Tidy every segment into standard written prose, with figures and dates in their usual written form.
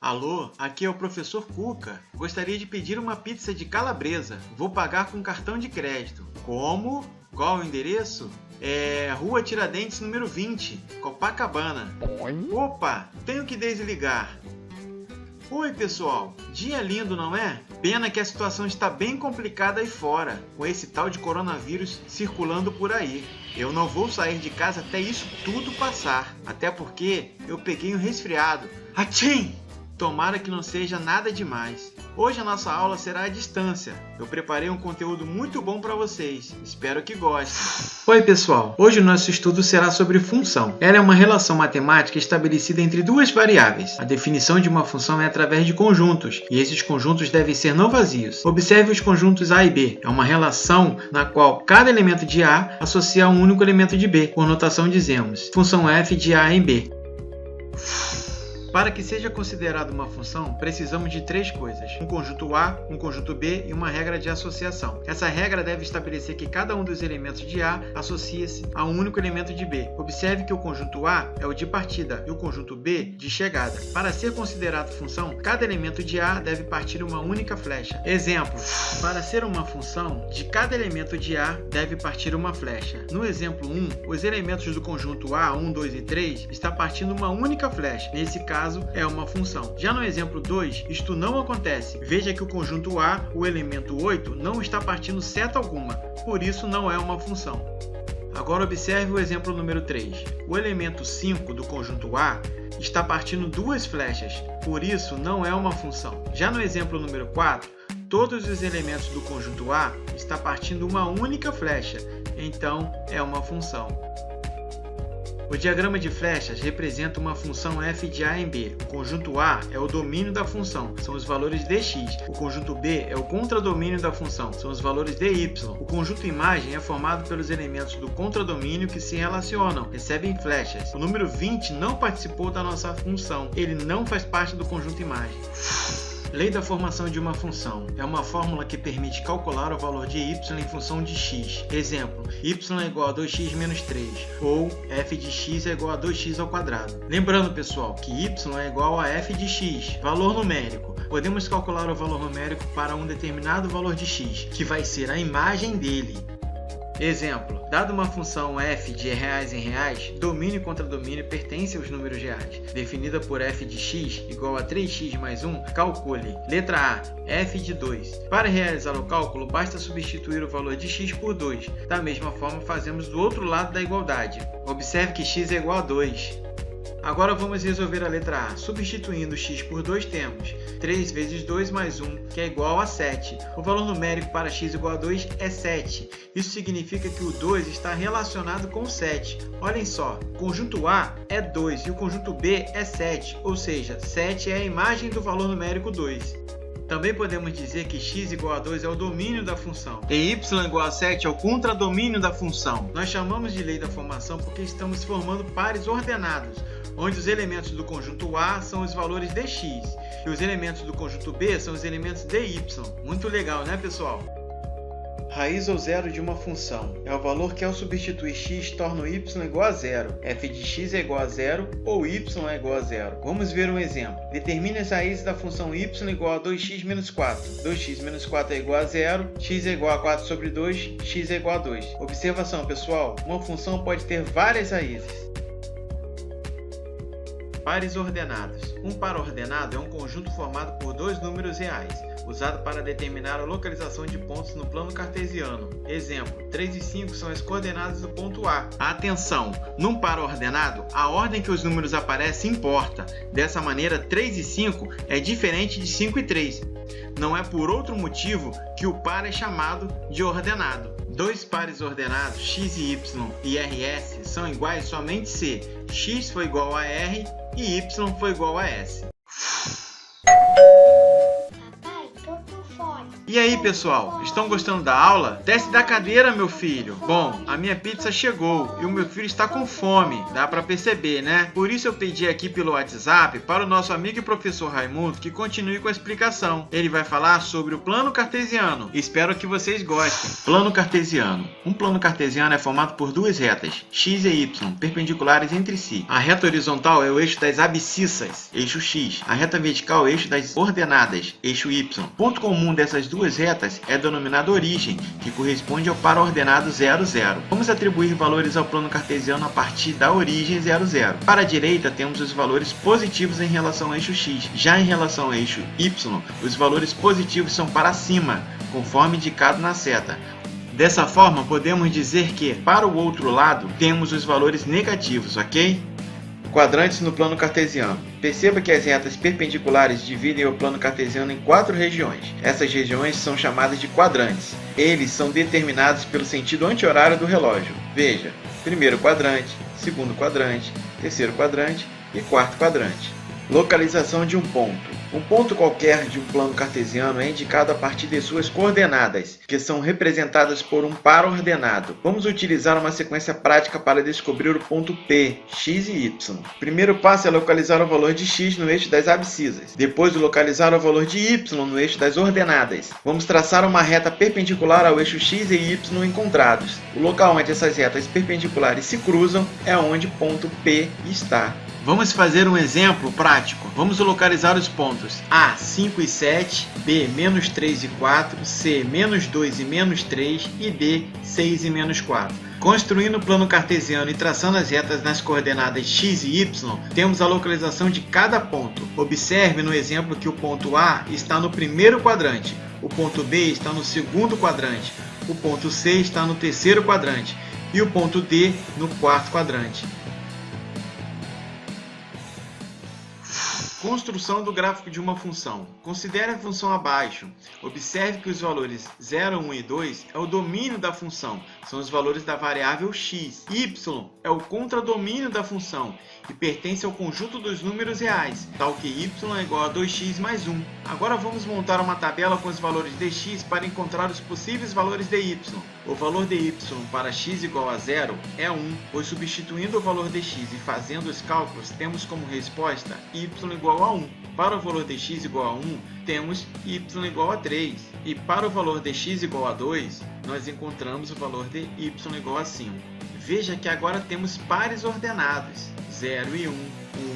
Alô, aqui é o professor Cuca. Gostaria de pedir uma pizza de calabresa. Vou pagar com cartão de crédito. Como? Qual o endereço? Rua Tiradentes, número 20, Copacabana. Opa, tenho que desligar. Oi, pessoal. Dia lindo, não é? Pena que a situação está bem complicada aí fora, com esse tal de coronavírus circulando por aí. Eu não vou sair de casa até isso tudo passar, até porque eu peguei um resfriado. Atchim! Tomara que não seja nada demais. Hoje a nossa aula será à distância. Eu preparei um conteúdo muito bom para vocês. Espero que gostem. Oi, pessoal. Hoje o nosso estudo será sobre função. Ela é uma relação matemática estabelecida entre duas variáveis. A definição de uma função é através de conjuntos, e esses conjuntos devem ser não vazios. Observe os conjuntos A e B. É uma relação na qual cada elemento de A associa a um único elemento de B. Por notação dizemos: função f de A em B. Para que seja considerada uma função, precisamos de três coisas: um conjunto A, um conjunto B e uma regra de associação. Essa regra deve estabelecer que cada um dos elementos de A associa-se a um único elemento de B. Observe que o conjunto A é o de partida e o conjunto B de chegada. Para ser considerado função, cada elemento de A deve partir uma única flecha. Exemplo: para ser uma função, de cada elemento de A deve partir uma flecha. No exemplo 1, os elementos do conjunto A, 1, 2 e 3, está partindo uma única flecha. Nesse caso, é uma função. Já no exemplo 2, isto não acontece. Veja que o conjunto A, o elemento 8, não está partindo seta alguma, por isso não é uma função. Agora observe o exemplo número 3. O elemento 5 do conjunto A está partindo duas flechas, por isso não é uma função. Já no exemplo número 4, todos os elementos do conjunto A estão partindo uma única flecha, então é uma função. O diagrama de flechas representa uma função f de A em B. O conjunto A é o domínio da função, são os valores dx. O conjunto B é o contradomínio da função, são os valores dy. O conjunto imagem é formado pelos elementos do contradomínio que se relacionam, recebem flechas. O número 20 não participou da nossa função, ele não faz parte do conjunto imagem. Lei da formação de uma função. É uma fórmula que permite calcular o valor de y em função de x. Exemplo: y é igual a 2x menos 3, ou f de x é igual a 2x ao quadrado. Lembrando, pessoal, que y é igual a f de x, valor numérico. Podemos calcular o valor numérico para um determinado valor de x, que vai ser a imagem dele. Exemplo: dado uma função f de reais em reais, domínio e contradomínio pertencem aos números reais. Definida por f de x igual a 3x mais 1, calcule. Letra A, f de 2. Para realizar o cálculo, basta substituir o valor de x por 2. Da mesma forma, fazemos do outro lado da igualdade. Observe que x é igual a 2. Agora vamos resolver a letra A. Substituindo x por 2, temos 3 vezes 2 mais 1, que é igual a 7. O valor numérico para x igual a 2 é 7. Isso significa que o 2 está relacionado com 7. Olhem só, o conjunto A é 2 e o conjunto B é 7, ou seja, 7 é a imagem do valor numérico 2. Também podemos dizer que x igual a 2 é o domínio da função e y igual a 7 é o contradomínio da função. Nós chamamos de lei da formação porque estamos formando pares ordenados, onde os elementos do conjunto A são os valores dx e os elementos do conjunto B são os elementos dy. Muito legal, né, pessoal? Raiz ou zero de uma função é o valor que, ao substituir x, torna o y igual a zero. F de x é igual a zero ou y é igual a zero. Vamos ver um exemplo. Determine as raízes da função y igual a 2x menos 4. 2x menos 4 é igual a zero, x é igual a 4 sobre 2, x é igual a 2. Observação, pessoal, uma função pode ter várias raízes. Pares ordenados. Um par ordenado é um conjunto formado por dois números reais, usado para determinar a localização de pontos no plano cartesiano. Exemplo: 3 e 5 são as coordenadas do ponto A. Atenção! Num par ordenado, a ordem que os números aparecem importa. Dessa maneira, 3 e 5 é diferente de 5 e 3. Não é por outro motivo que o par é chamado de ordenado. Dois pares ordenados, x e y e rs, são iguais somente se x for igual a r e y for igual a s. Papai, tô com fome. E aí, pessoal, estão gostando da aula? Desce da cadeira, meu filho. Bom, a minha pizza chegou e o meu filho está com fome, dá pra perceber, né? Por isso eu pedi aqui pelo WhatsApp para o nosso amigo e professor Raimundo que continue com a explicação. Ele vai falar sobre o plano cartesiano. Espero que vocês gostem. Plano cartesiano. Um plano cartesiano é formado por duas retas, x e y, perpendiculares entre si. A reta horizontal é o eixo das abscissas, eixo x. A reta vertical é o eixo das ordenadas, eixo y. Ponto comum dessas duas retas é denominado origem, que corresponde ao para-ordenado 0, 0. Vamos atribuir valores ao plano cartesiano a partir da origem 0, 0. Para a direita, temos os valores positivos em relação ao eixo x. Já em relação ao eixo y, os valores positivos são para cima, conforme indicado na seta. Dessa forma, podemos dizer que, para o outro lado, temos os valores negativos, ok? Quadrantes no plano cartesiano. Perceba que as retas perpendiculares dividem o plano cartesiano em 4 regiões. Essas regiões são chamadas de quadrantes. Eles são determinados pelo sentido anti-horário do relógio. Veja, primeiro quadrante, segundo quadrante, terceiro quadrante e quarto quadrante. Localização de um ponto. Um ponto qualquer de um plano cartesiano é indicado a partir de suas coordenadas, que são representadas por um para-ordenado. Vamos utilizar uma sequência prática para descobrir o ponto P, x e y. O primeiro passo é localizar o valor de x no eixo das abscissas. Depois, localizar o valor de y no eixo das ordenadas. Vamos traçar uma reta perpendicular ao eixo x e y encontrados. O local onde essas retas perpendiculares se cruzam é onde o ponto P está. Vamos fazer um exemplo prático. Vamos localizar os pontos A, 5 e 7, B, menos 3 e 4, C, menos 2 e menos 3 e D, 6 e menos 4. Construindo o plano cartesiano e traçando as retas nas coordenadas x e y, temos a localização de cada ponto. Observe no exemplo que o ponto A está no primeiro quadrante, o ponto B está no segundo quadrante, o ponto C está no terceiro quadrante e o ponto D no quarto quadrante. Construção do gráfico de uma função. Considere a função abaixo. Observe que os valores 0, 1 e 2 é o domínio da função, são os valores da variável x. Y é o contradomínio da função e pertence ao conjunto dos números reais, tal que y é igual a 2x mais 1. Agora vamos montar uma tabela com os valores de x para encontrar os possíveis valores de y. O valor de y para x igual a 0 é 1, pois substituindo o valor de x e fazendo os cálculos, temos como resposta y igual a 1. Para o valor de x igual a 1, temos y igual a 3. E para o valor de x igual a 2, nós encontramos o valor de y igual a 5. Veja que agora temos pares ordenados, 0 e 1,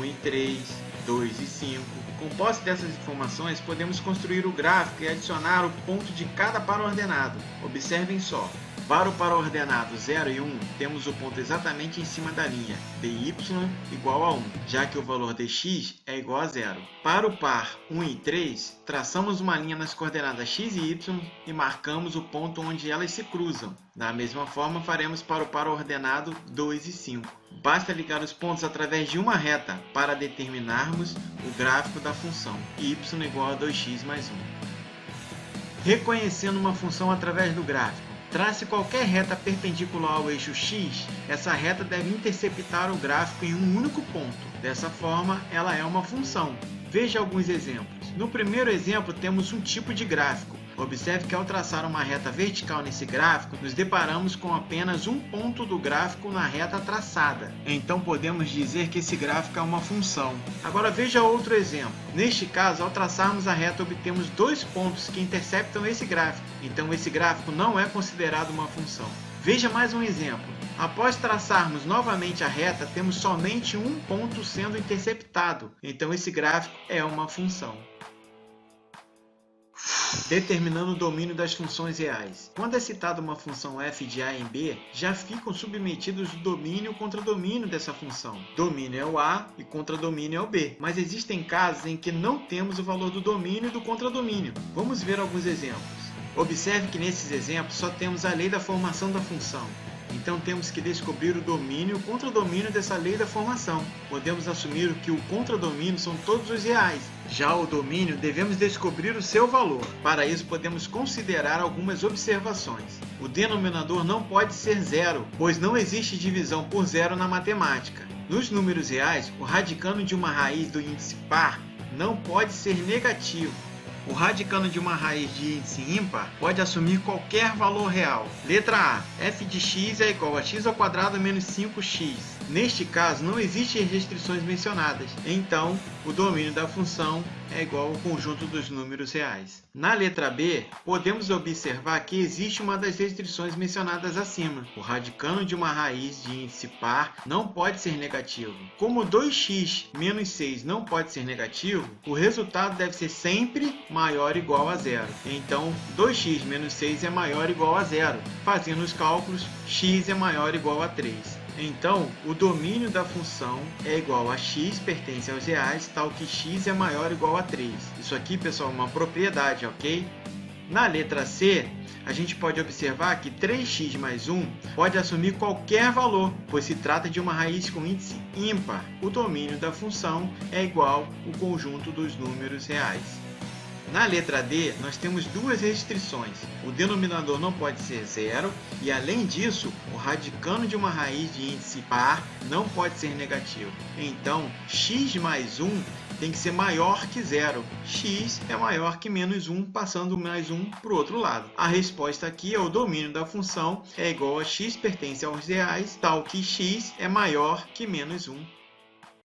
1 e 3, 2 e 5. Com posse dessas informações, podemos construir o gráfico e adicionar o ponto de cada par ordenado. Observem só. Para o par ordenado 0 e 1, temos o ponto exatamente em cima da linha, dy igual a 1, já que o valor de x é igual a 0. Para o par 1 e 3, traçamos uma linha nas coordenadas x e y e marcamos o ponto onde elas se cruzam. Da mesma forma, faremos para o par ordenado 2 e 5. Basta ligar os pontos através de uma reta para determinarmos o gráfico da função y igual a 2x mais 1. Reconhecendo uma função através do gráfico. Trace qualquer reta perpendicular ao eixo x, essa reta deve interceptar o gráfico em um único ponto. Dessa forma, ela é uma função. Veja alguns exemplos. No primeiro exemplo, temos um tipo de gráfico. Observe que ao traçar uma reta vertical nesse gráfico, nos deparamos com apenas um ponto do gráfico na reta traçada. Então podemos dizer que esse gráfico é uma função. Agora veja outro exemplo. Neste caso, ao traçarmos a reta, obtemos 2 pontos que interceptam esse gráfico. Então esse gráfico não é considerado uma função. Veja mais um exemplo. Após traçarmos novamente a reta, temos somente um ponto sendo interceptado. Então esse gráfico é uma função. Determinando o domínio das funções reais. Quando é citada uma função f de a em b, já ficam submetidos o domínio e o contradomínio dessa função. Domínio é o a e contradomínio é o b. Mas existem casos em que não temos o valor do domínio e do contradomínio. Vamos ver alguns exemplos. Observe que nesses exemplos só temos a lei da formação da função. Então temos que descobrir o domínio e o contradomínio dessa lei da formação. Podemos assumir que o contradomínio são todos os reais. Já o domínio devemos descobrir o seu valor. Para isso podemos considerar algumas observações. O denominador não pode ser zero, pois não existe divisão por zero na matemática. Nos números reais, o radicando de uma raiz do índice par não pode ser negativo. O radicando de uma raiz de índice ímpar pode assumir qualquer valor real. Letra A. f de x é igual a x² menos 5x. Neste caso, não existem restrições mencionadas, então o domínio da função é igual ao conjunto dos números reais. Na letra B, podemos observar que existe uma das restrições mencionadas acima. O radicando de uma raiz de índice par não pode ser negativo. Como 2x menos 6 não pode ser negativo, o resultado deve ser sempre maior ou igual a zero. Então, 2x menos 6 é maior ou igual a zero. Fazendo os cálculos, x é maior ou igual a 3. Então, o domínio da função é igual a x pertence aos reais, tal que x é maior ou igual a 3. Isso aqui, pessoal, é uma propriedade, ok? Na letra C, a gente pode observar que 3x mais 1 pode assumir qualquer valor, pois se trata de uma raiz com índice ímpar. O domínio da função é igual ao conjunto dos números reais. Na letra D, nós temos duas restrições. O denominador não pode ser zero e, além disso, o radicando de uma raiz de índice par não pode ser negativo. Então, x mais 1 tem que ser maior que zero. X é maior que menos 1, passando mais 1 para o outro lado. A resposta aqui é o domínio da função é igual a x pertence aos reais, tal que x é maior que menos 1.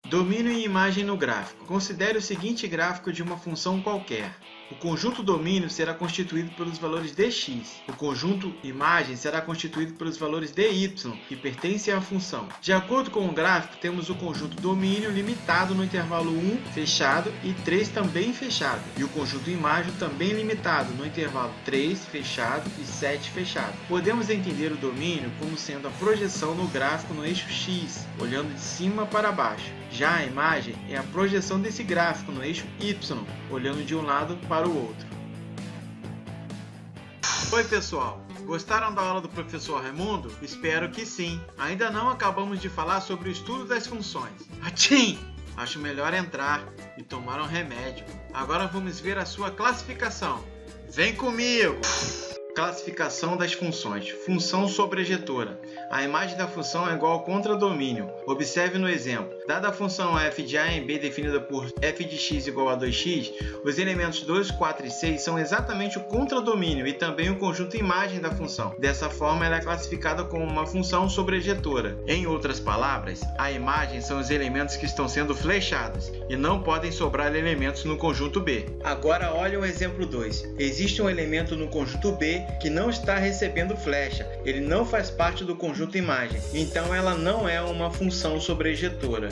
Domínio e imagem no gráfico. Considere o seguinte gráfico de uma função qualquer. O conjunto domínio será constituído pelos valores dx. O conjunto imagem será constituído pelos valores dy, que pertencem à função. De acordo com o gráfico, temos o conjunto domínio limitado no intervalo 1 fechado e 3 também fechado. E o conjunto imagem também limitado no intervalo 3 fechado e 7 fechado. Podemos entender o domínio como sendo a projeção no gráfico no eixo x, olhando de cima para baixo. Já a imagem é a projeção desse gráfico no eixo y, olhando de um lado para o outro. Oi, pessoal! Gostaram da aula do professor Raimundo? Espero que sim! Ainda não acabamos de falar sobre o estudo das funções. Atchim! Acho melhor entrar e tomar um remédio. Agora vamos ver a sua classificação. Vem comigo! Classificação das funções. Função sobrejetora. A imagem da função é igual ao contradomínio. Observe no exemplo. Dada a função f de a em b definida por f de x igual a 2x, os elementos 2, 4 e 6 são exatamente o contradomínio e também o conjunto imagem da função. Dessa forma, ela é classificada como uma função sobrejetora. Em outras palavras, a imagem são os elementos que estão sendo flechados e não podem sobrar elementos no conjunto B. Agora olhe o exemplo 2. Existe um elemento no conjunto B que não está recebendo flecha, ele não faz parte do conjunto imagem, então ela não é uma função sobrejetora.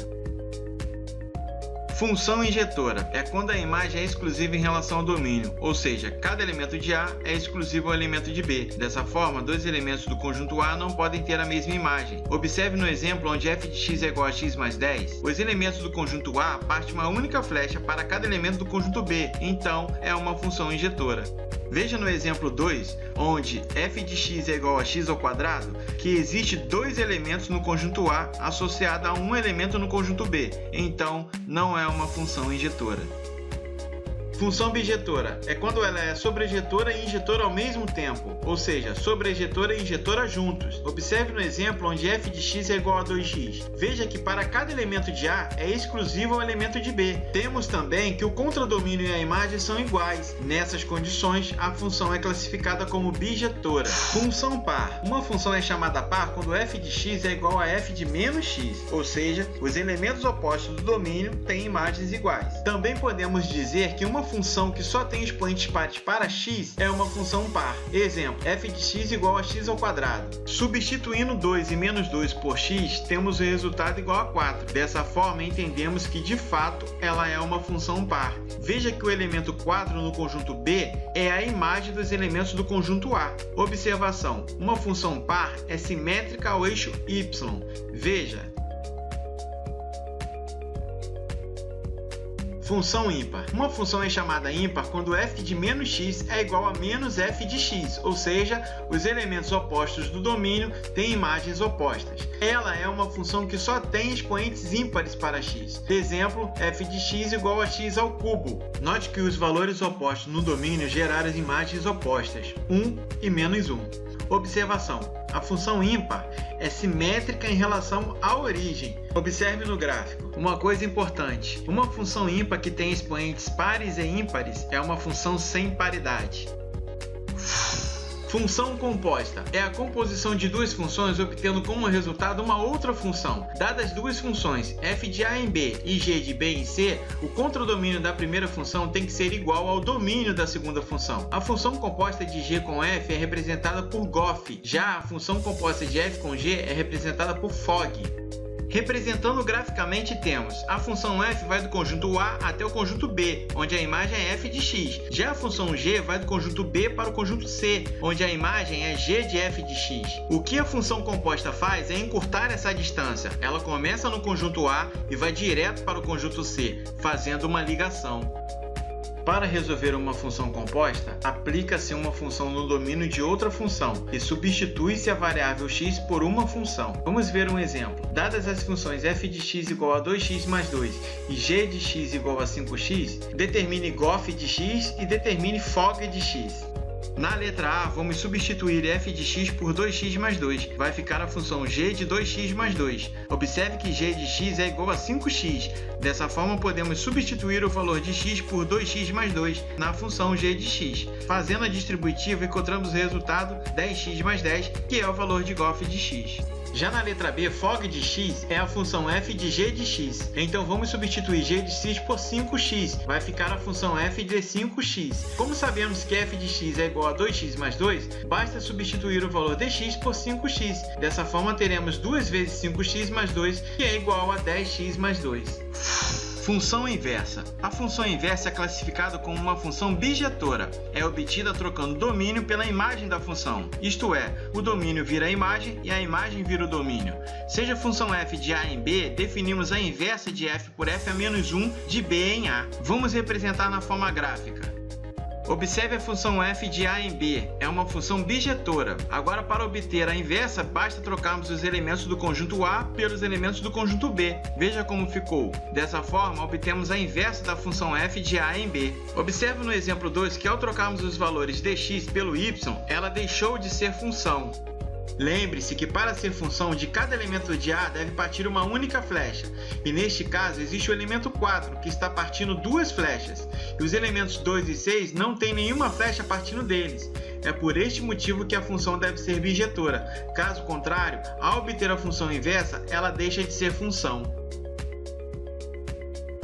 Função injetora é quando a imagem é exclusiva em relação ao domínio, ou seja, cada elemento de A é exclusivo ao elemento de B. Dessa forma, dois elementos do conjunto A não podem ter a mesma imagem. Observe no exemplo onde f de x é igual a x mais 10. Os elementos do conjunto A partem uma única flecha para cada elemento do conjunto B, então é uma função injetora. Veja no exemplo 2, onde f de x é igual a x ao quadrado, que existe dois elementos no conjunto A associado a um elemento no conjunto B, então não é uma função injetora. Função bijetora é quando ela é sobrejetora e injetora ao mesmo tempo, ou seja, sobrejetora e injetora juntos. Observe no exemplo onde f de x é igual a 2x. Veja que para cada elemento de A é exclusivo ao elemento de B. Temos também que o contradomínio e a imagem são iguais. Nessas condições, a função é classificada como bijetora. Função par. Uma função é chamada par quando f de x é igual a f de menos x, ou seja, os elementos opostos do domínio têm imagens iguais. Também podemos dizer que uma função que só tem expoentes pares para x é uma função par. Exemplo, f de x igual a x ao quadrado. Substituindo 2 e menos 2 por x, temos o resultado igual a 4. Dessa forma, entendemos que, de fato, ela é uma função par. Veja que o elemento 4 no conjunto B é a imagem dos elementos do conjunto A. Observação: uma função par é simétrica ao eixo y. Veja. Função ímpar. Uma função é chamada ímpar quando f de menos x é igual a menos f de x, ou seja, os elementos opostos do domínio têm imagens opostas. Ela é uma função que só tem expoentes ímpares para x. Exemplo, f de x igual a x ao cubo. Note que os valores opostos no domínio geraram as imagens opostas, 1 e menos 1. Observação: a função ímpar é simétrica em relação à origem. Observe no gráfico. Uma coisa importante: uma função ímpar que tem expoentes pares e ímpares é uma função sem paridade. Função composta é a composição de duas funções obtendo como resultado uma outra função. Dadas duas funções, f de a em b e g de b em c, o contradomínio da primeira função tem que ser igual ao domínio da segunda função. A função composta de g com f é representada por Goff, já a função composta de f com g é representada por Fogg. Representando graficamente, temos a função f vai do conjunto A até o conjunto B, onde a imagem é f de x. Já a função g vai do conjunto B para o conjunto C, onde a imagem é g de f de x. O que a função composta faz é encurtar essa distância. Ela começa no conjunto A e vai direto para o conjunto C, fazendo uma ligação. Para resolver uma função composta, aplica-se uma função no domínio de outra função e substitui-se a variável x por uma função. Vamos ver um exemplo. Dadas as funções f de x igual a 2x mais 2 e g de x igual a 5x, determine Goff de x e determine Fogg de x. Na letra A, vamos substituir f de x por 2x mais 2. Vai ficar a função g de 2x mais 2. Observe que g de x é igual a 5x. Dessa forma, podemos substituir o valor de x por 2x mais 2 na função g de x. Fazendo a distributiva, encontramos o resultado 10x mais 10, que é o valor de Goff de x. Já na letra B, Fogg de x é a função f de g de x. Então vamos substituir g de x por 5x. Vai ficar a função f de 5x. Como sabemos que f de x é igual a 2x mais 2, basta substituir o valor de x por 5x. Dessa forma teremos 2 vezes 5x mais 2, que é igual a 10x mais 2. Função inversa. A função inversa é classificada como uma função bijetora. É obtida trocando domínio pela imagem da função. Isto é, o domínio vira a imagem e a imagem vira o domínio. Seja a função f de a em b, definimos a inversa de f por f a menos 1 de b em a. Vamos representar na forma gráfica. Observe a função f de a em b, é uma função bijetora. Agora, para obter a inversa, basta trocarmos os elementos do conjunto A pelos elementos do conjunto B. Veja como ficou. Dessa forma, obtemos a inversa da função f de a em b. Observe no exemplo 2 que ao trocarmos os valores dx pelo y, ela deixou de ser função. Lembre-se que para ser função de cada elemento de A deve partir uma única flecha, e neste caso existe o elemento 4, que está partindo duas flechas, e os elementos 2 e 6 não têm nenhuma flecha partindo deles. É por este motivo que a função deve ser bijetora. Caso contrário, ao obter a função inversa, ela deixa de ser função.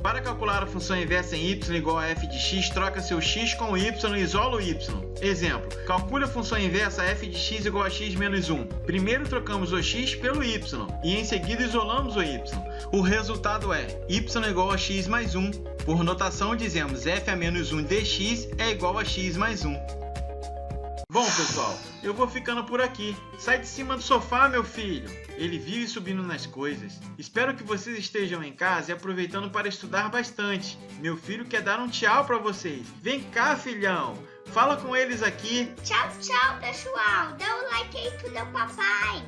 Para calcular a função inversa em y igual a f de x, troca-se o x com o y e isola o y. Exemplo, calcule a função inversa f de x igual a x menos 1. Primeiro trocamos o x pelo y e em seguida isolamos o y. O resultado é y igual a x mais 1. Por notação dizemos f a menos 1 dx é igual a x mais 1. Bom, pessoal, eu vou ficando por aqui. Sai de cima do sofá, meu filho! Ele vive subindo nas coisas. Espero que vocês estejam em casa e aproveitando para estudar bastante. Meu filho quer dar um tchau para vocês. Vem cá, filhão! Fala com eles aqui. Tchau, tchau, pessoal. Dá um like aí pro meu papai.